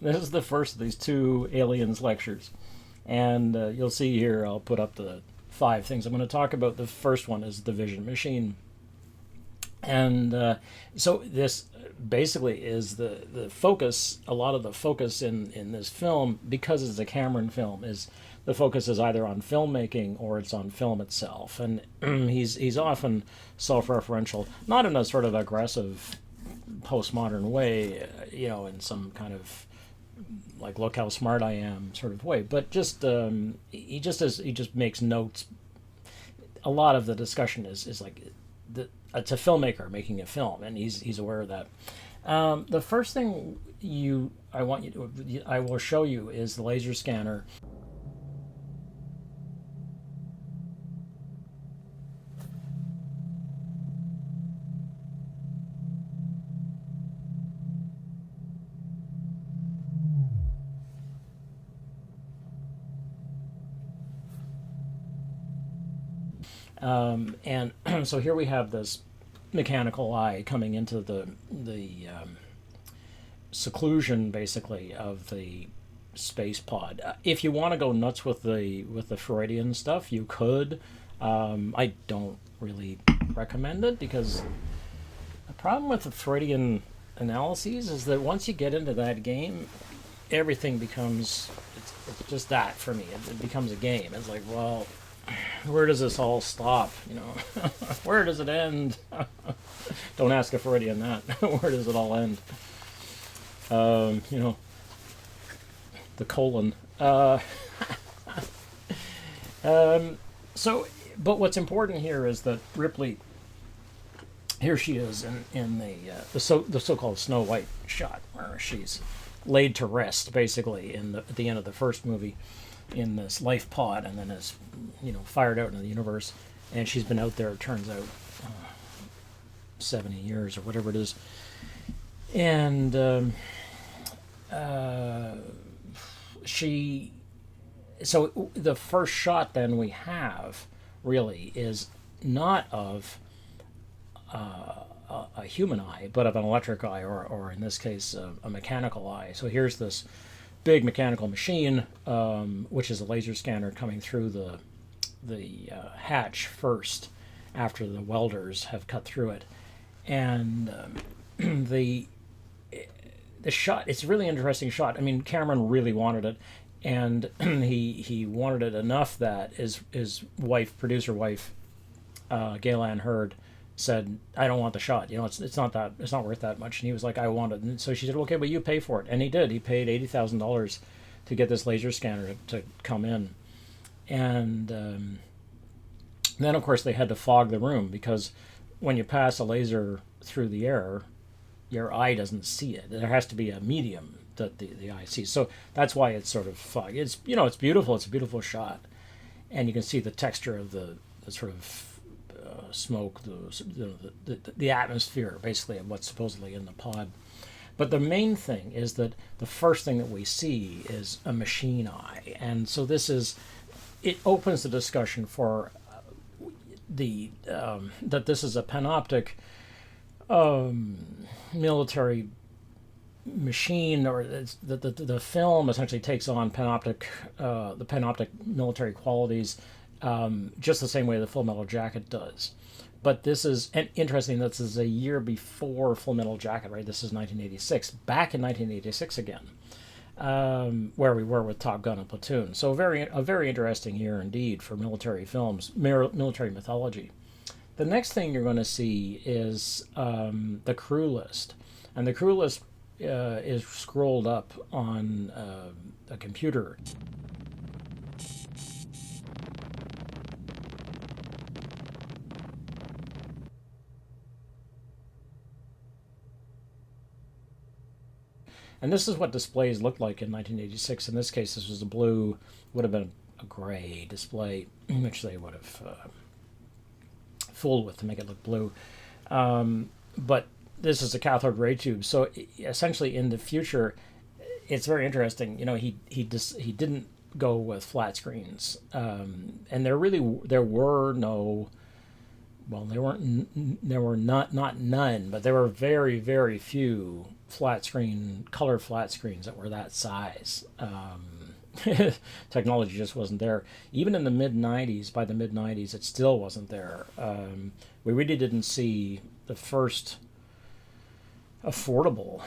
This is the first of these two Aliens lectures. And you'll see here, I'll put up the 5 things I'm going to talk about. The first one is the vision machine. And so this basically is the focus, a lot of the focus in this film, because it's a Cameron film, is the focus is either on filmmaking or it's on film itself. And he's often self-referential, not in a sort of aggressive postmodern way, in some kind of like look how smart I am sort of way, but just he just makes notes. A lot of the discussion is like it's a filmmaker making a film, and he's aware of that. The first thing I will show you is the laser scanner. And so here we have this mechanical eye coming into the seclusion, basically, of the space pod. If you want to go nuts with the Freudian stuff, you could. I don't really recommend it, because the problem with the Freudian analyses is that once you get into that game, everything becomes it's just that for me. It becomes a game. It's like, well, where does this all stop? Where does it end? Don't ask a Freudian that. Where does it all end? The colon. So, but what's important here is that Ripley, here she is in the so-called Snow White shot, where she's laid to rest, basically, at the end of the first movie, in this life pod, and then is fired out into the universe, and she's been out there, it turns out, 70 years or whatever it is. And so the first shot then we have really is not of a human eye, but of an electric eye, or in this case a mechanical eye. So here's this big mechanical machine, which is a laser scanner, coming through the hatch first, after the welders have cut through it. And the shot, it's a really interesting shot. I mean, Cameron really wanted it, and he wanted it enough that his wife, producer wife, Gaylan Hurd, said, I don't want the shot. It's not worth that much. And he was like, I want it. And so she said, okay, well, you pay for it. And he did. He paid $80,000 to get this laser scanner to come in. And then, of course, they had to fog the room, because when you pass a laser through the air, your eye doesn't see it. There has to be a medium that the eye sees. So that's why it's sort of foggy. It's beautiful. It's a beautiful shot. And you can see the texture of the sort of smoke, the atmosphere, basically, of what's supposedly in the pod. But the main thing is that the first thing that we see is a machine eye. And so it opens the discussion for that this is a panoptic military machine, or the film essentially takes on the panoptic military qualities, just the same way the Full Metal Jacket does. But this is, and interesting, this is a year before Full Metal Jacket, right? This is 1986. Back in 1986 again, where we were with Top Gun and Platoon. So a very interesting year indeed for military films, military mythology. The next thing you're going to see is the crew list. And the crew list is scrolled up on a computer. And this is what displays looked like in 1986. In this case, this was a blue, would have been a gray display, which they would have fooled with to make it look blue. But this is a cathode ray tube. So essentially, in the future, it's very interesting. He didn't go with flat screens, and there were no. Well, there were not none, but there were very, very few color flat screens that were that size. Technology just wasn't there. Even in the mid 90s, by the mid 90s, it still wasn't there. We really didn't see the first affordable,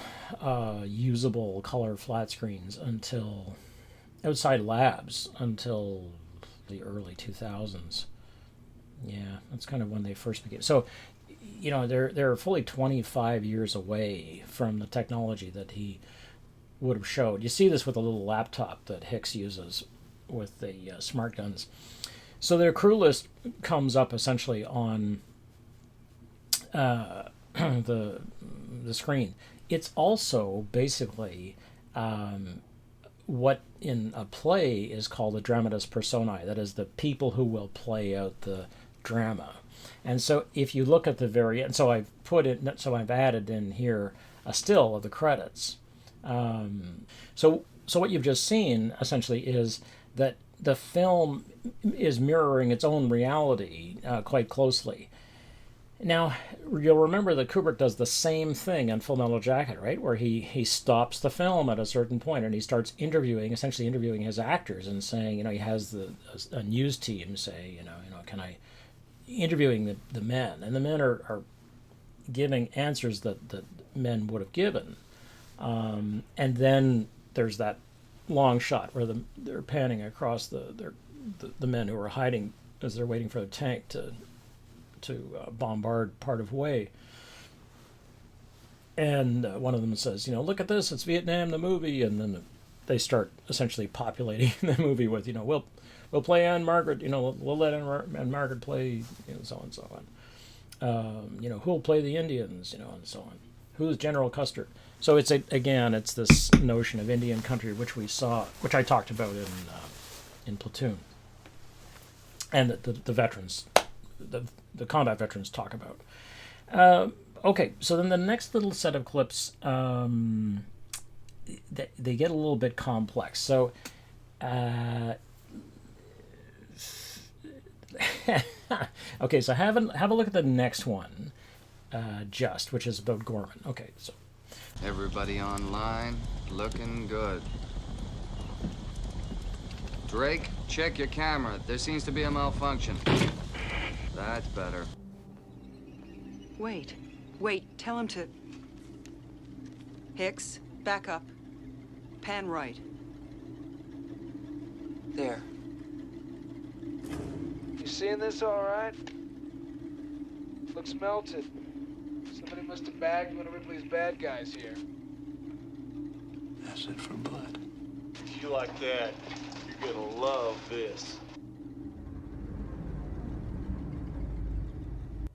usable color flat screens until outside labs until the early 2000s. Yeah, that's kind of when they first began. So, they're fully 25 years away from the technology that he would have showed. You see this with a little laptop that Hicks uses with the smart guns. So their crew list comes up essentially on the screen. It's also basically what in a play is called a dramatis personae. That is, the people who will play out the drama. And so if you look at the and so I've added in here a still of the credits. So what you've just seen essentially is that the film is mirroring its own reality quite closely. Now, you'll remember that Kubrick does the same thing in Full Metal Jacket, right? Where he stops the film at a certain point and he starts essentially interviewing his actors and saying, he has a news team say, can I, interviewing the men. And the men are giving answers that men would have given. And then there's that long shot where they're panning across the men who are hiding as they're waiting for the tank to bombard part of Hue. And one of them says, look at this, it's Vietnam, the movie. And then they start essentially populating the movie with, we'll play Anne Margaret, we'll let Anne Margaret play, so on and so on. Who'll play the Indians, and so on. Who's General Custer? So it's this notion of Indian country, which I talked about in Platoon, and the veterans, the combat veterans talk about. Okay, so then the next little set of clips, they get a little bit complex. So, okay, so have a look at the next one, which is about Gorman. Okay, so. Everybody online, looking good. Drake, check your camera. There seems to be a malfunction. That's better. Wait, tell him to... Hicks, back up. Pan right. There. You seeing this all right? Looks melted. Somebody must have bagged one of Ripley's bad guys here. Acid for blood. You like that? You're gonna love this.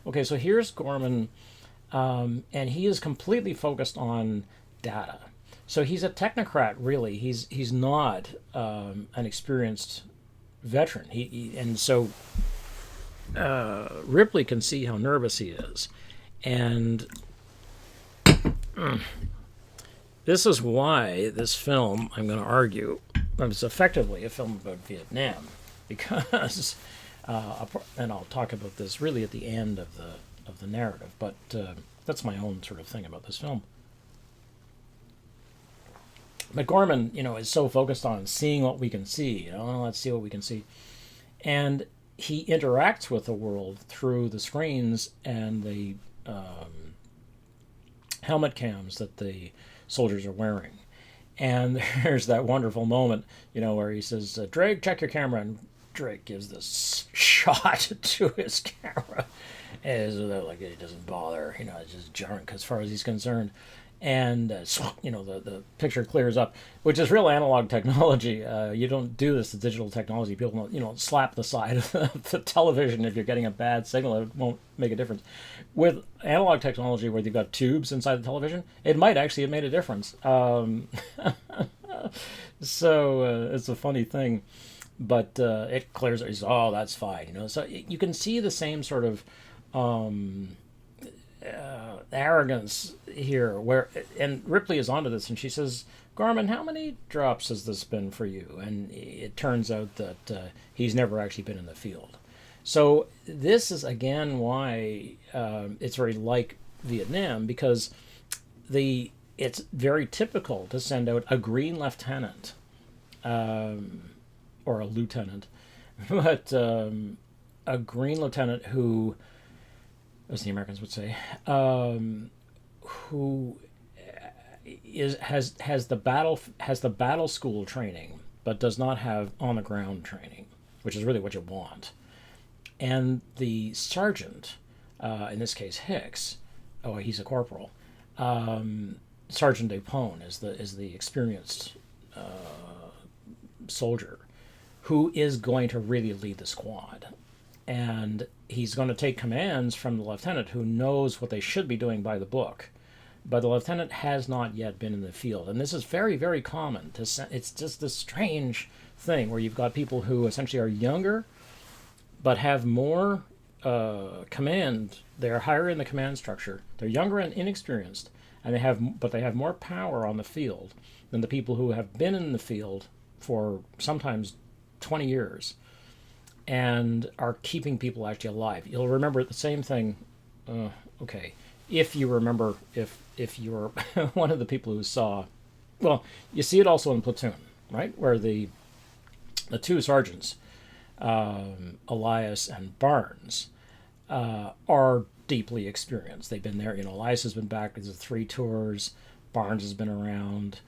Okay, so here's Gorman, and he is completely focused on data. So he's a technocrat, really. He's not an experienced veteran. And so Ripley can see how nervous he is. And this is why this film, I'm going to argue, is effectively a film about Vietnam, because, and I'll talk about this really at the end of the narrative, but that's my own sort of thing about this film. But Gorman, is so focused on seeing what we can see. Let's see what we can see, and he interacts with the world through the screens and the helmet cams that the soldiers are wearing. And there's that wonderful moment, where he says, Drake, check your camera. And Drake gives this shot to his camera. And it doesn't bother, it's just junk as far as he's concerned. And, the picture clears up, which is real analog technology. You don't do this with digital technology. People don't, slap the side of the television if you're getting a bad signal. It won't make a difference. With analog technology where you've got tubes inside the television, it might actually have made a difference. So it's a funny thing. But it clears it. Oh, that's fine. So you can see the same sort of arrogance here, and Ripley is onto this, and she says, Gorman, how many drops has this been for you? And it turns out that he's never actually been in the field. So this is again why it's very like Vietnam, because the it's very typical to send out a green lieutenant, or a lieutenant, but a green lieutenant who, as the Americans would say, who has the battle school training, but does not have on the ground training, which is really what you want. And the sergeant, in this case Hicks, oh, he's a corporal. Sergeant Dupont is the experienced soldier who is going to really lead the squad, and he's going to take commands from the lieutenant who knows what they should be doing by the book, but the lieutenant has not yet been in the field. And this is very, very common. It's just this strange thing where you've got people who essentially are younger but have more command. They're higher in the command structure. They're younger and inexperienced, and they have more power on the field than the people who have been in the field for sometimes 20 years and are keeping people actually alive. You'll remember the same thing. Okay, if you remember, if you're one of the people who saw, well, you see it also in Platoon, right, where the two sergeants, Elias and Barnes, are deeply experienced. They've been there. Elias has been back. There's 3 tours. Barnes has been around,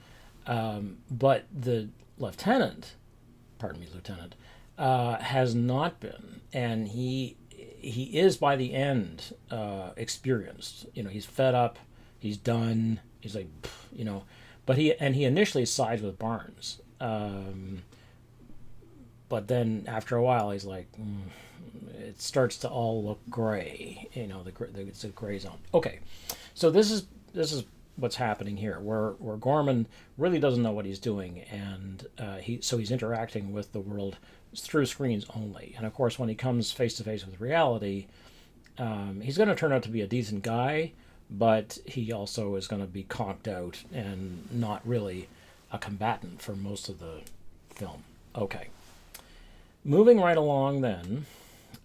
but the lieutenant, has not been, and he is by the end experienced. He's fed up. He's done. He's like, but he initially sides with Barnes, but then after a while he's like, it starts to all look gray. It's a gray zone. Okay, so this is what's happening here, where Gorman really doesn't know what he's doing, and he's interacting with the world through screens only. And of course, when he comes face to face with reality, he's going to turn out to be a decent guy, but he also is going to be conked out and not really a combatant for most of the film. Okay, moving right along then.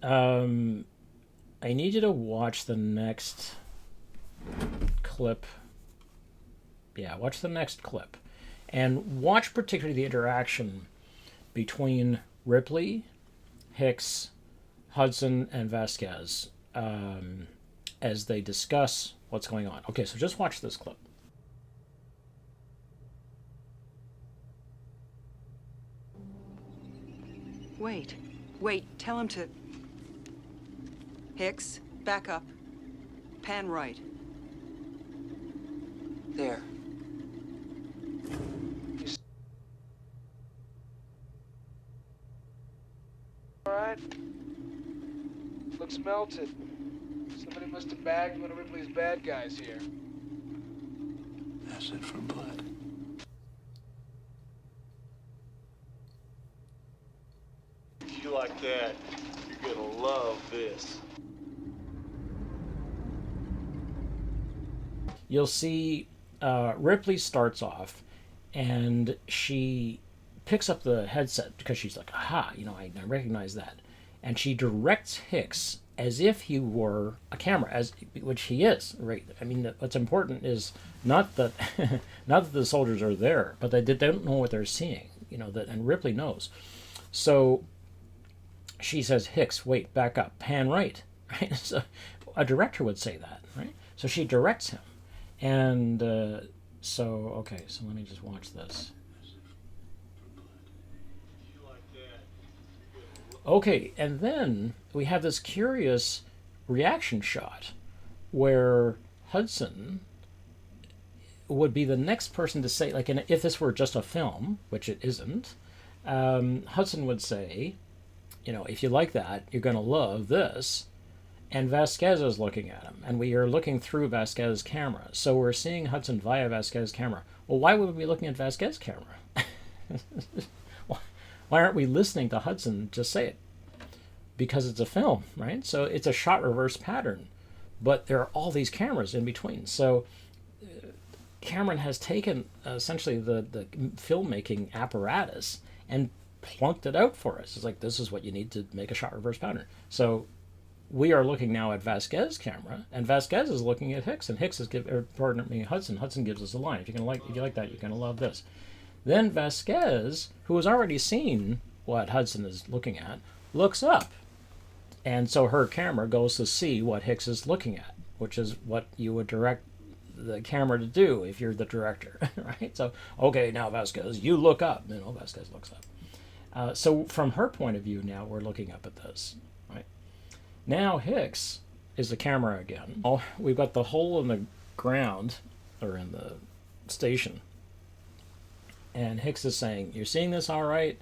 I need you to watch the next clip. Yeah, watch the next clip. And watch particularly the interaction between Ripley, Hicks, Hudson, and Vasquez as they discuss what's going on. Okay, so just watch this clip. Wait, tell him to... Hicks, back up. Pan right. There. All right. Looks melted. Somebody must have bagged one of Ripley's bad guys here. Acid for blood. If you like that, you're gonna love this. You'll see Ripley starts off, and she picks up the headset because she's like, aha, I recognize that. And she directs Hicks as if he were a camera, which he is, right? I mean, what's important is not that not that the soldiers are there, but they don't know what they're seeing, and Ripley knows. So she says, Hicks, wait, back up, pan right, right? So a director would say that, right? So she directs him. And okay, so let me just watch this. Okay, and then we have this curious reaction shot where Hudson would be the next person to say, like, if this were just a film, which it isn't, Hudson would say, if you like that, you're going to love this. And Vasquez is looking at him, and we are looking through Vasquez's camera. So we're seeing Hudson via Vasquez's camera. Well, why would we be looking at Vasquez's camera? Why aren't we listening to Hudson just say it? Because it's a film, right? So it's a shot reverse pattern, but there are all these cameras in between. So Cameron has taken essentially the filmmaking apparatus and plunked it out for us. It's like, this is what you need to make a shot reverse pattern. So we are looking now at Vasquez's camera, and Vasquez is looking at Hicks, and Hicks is Hudson. Hudson gives us a line. If you like that, you're gonna love this. Then Vasquez, who has already seen what Hudson is looking at, looks up, and so her camera goes to see what Hicks is looking at, which is what you would direct the camera to do if you're the director, right? So, okay, now Vasquez, you look up. Vasquez looks up. So from her point of view, now we're looking up at this, right? Now Hicks is the camera again. Oh, we've got the hole in the ground, or in the station, and Hicks is saying, "You're seeing this, all right?"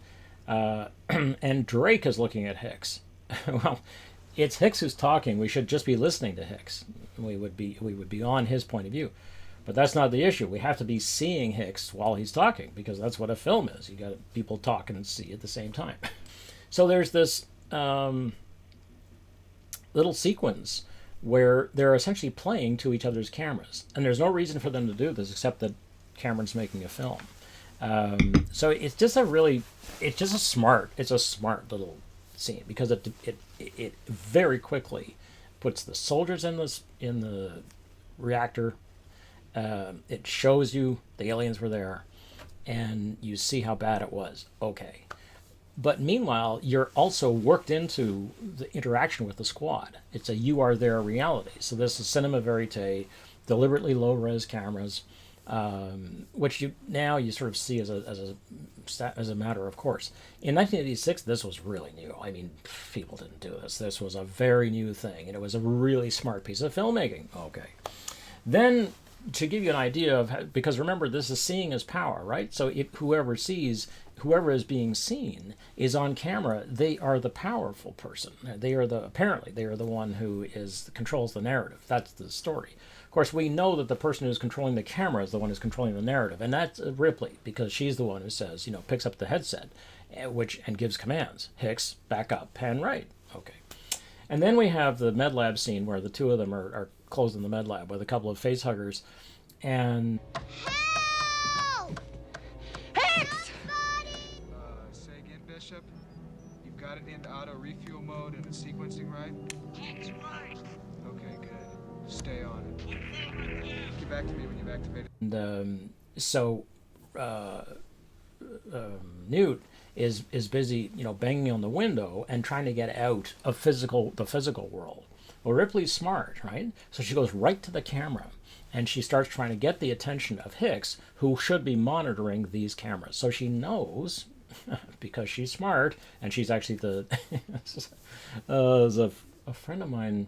And Drake is looking at Hicks. Well, it's Hicks who's talking. We should just be listening to Hicks. We would be on his point of view, but that's not the issue. We have to be seeing Hicks while he's talking, because that's what a film is. You got people talk and see at the same time. So there's this little sequence where they're essentially playing to each other's cameras, and there's no reason for them to do this except that Cameron's making a film. So it's just a smart little scene, because it very quickly puts the soldiers in the reactor. It shows you the aliens were there, and you see how bad it was. Okay. But meanwhile, you're also worked into the interaction with the squad. It's a you are there reality. So this is cinema verite, deliberately low-res cameras, which you sort of see as a matter of course. In 1986, this was really new. I mean, people didn't do this. This was a very new thing, and it was a really smart piece of filmmaking. Okay. Then, to give you an idea of how, because remember, this is seeing as power, right? So whoever is being seen is on camera. They are the powerful person. They are the one who controls the narrative. That's the story. Of course, we know that the person who's controlling the camera is the one who's controlling the narrative, and that's Ripley, because she's the one who says, picks up the headset, and gives commands. Hicks, back up, pan right. Okay. And then we have the med lab scene where the two of them are closed in the med lab with a couple of face huggers, and Help! Hicks! Say again, Bishop? You've got it into auto refuel mode and it's sequencing right? That's right. Okay, good. Stay on it. Get back to me when you've activated. And Newt is busy, banging on the window and trying to get out of the physical world. Well, Ripley's smart, right? So she goes right to the camera, and she starts trying to get the attention of Hicks, who should be monitoring these cameras. So she knows, because she's smart, and she's actually there's a friend of mine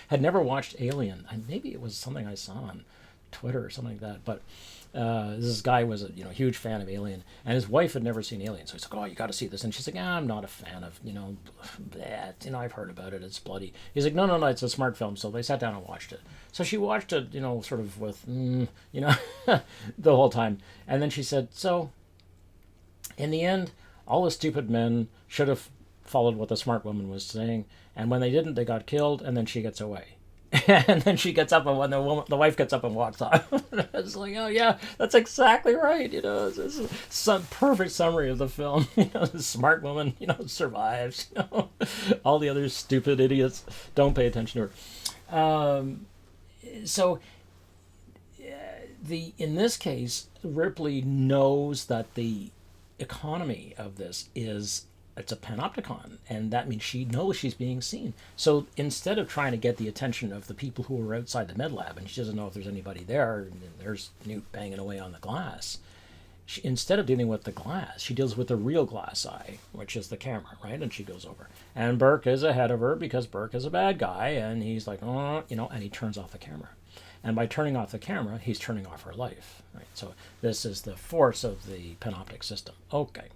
had never watched Alien, and maybe it was something I saw on Twitter or something like that, but this guy was a huge fan of Alien, and his wife had never seen Alien, so he's like, "Oh, you got to see this," and she's like, "I'm not a fan of that. I've heard about it. It's bloody." He's like, "No, it's a smart film." So they sat down and watched it. So she watched it, sort of with, the whole time, and then she said, "So, in the end, all the stupid men should have followed what the smart woman was saying, and when they didn't, they got killed, and then she gets away." And then she gets up, and when the wife gets up and walks off, it's like, oh yeah, that's exactly right. This is some perfect summary of the film. The smart woman, survives. All the other stupid idiots don't pay attention to her. In this case, Ripley knows that the economy of this it's a panopticon, and that means she knows she's being seen. So instead of trying to get the attention of the people who are outside the med lab, and she doesn't know if there's anybody there, and there's Newt banging away on the glass, instead of dealing with the glass, she deals with the real glass eye, which is the camera, right? And she goes over. And Burke is ahead of her, because Burke is a bad guy, and he's like, and he turns off the camera. And by turning off the camera, he's turning off her life, right? So this is the force of the panoptic system. Okay.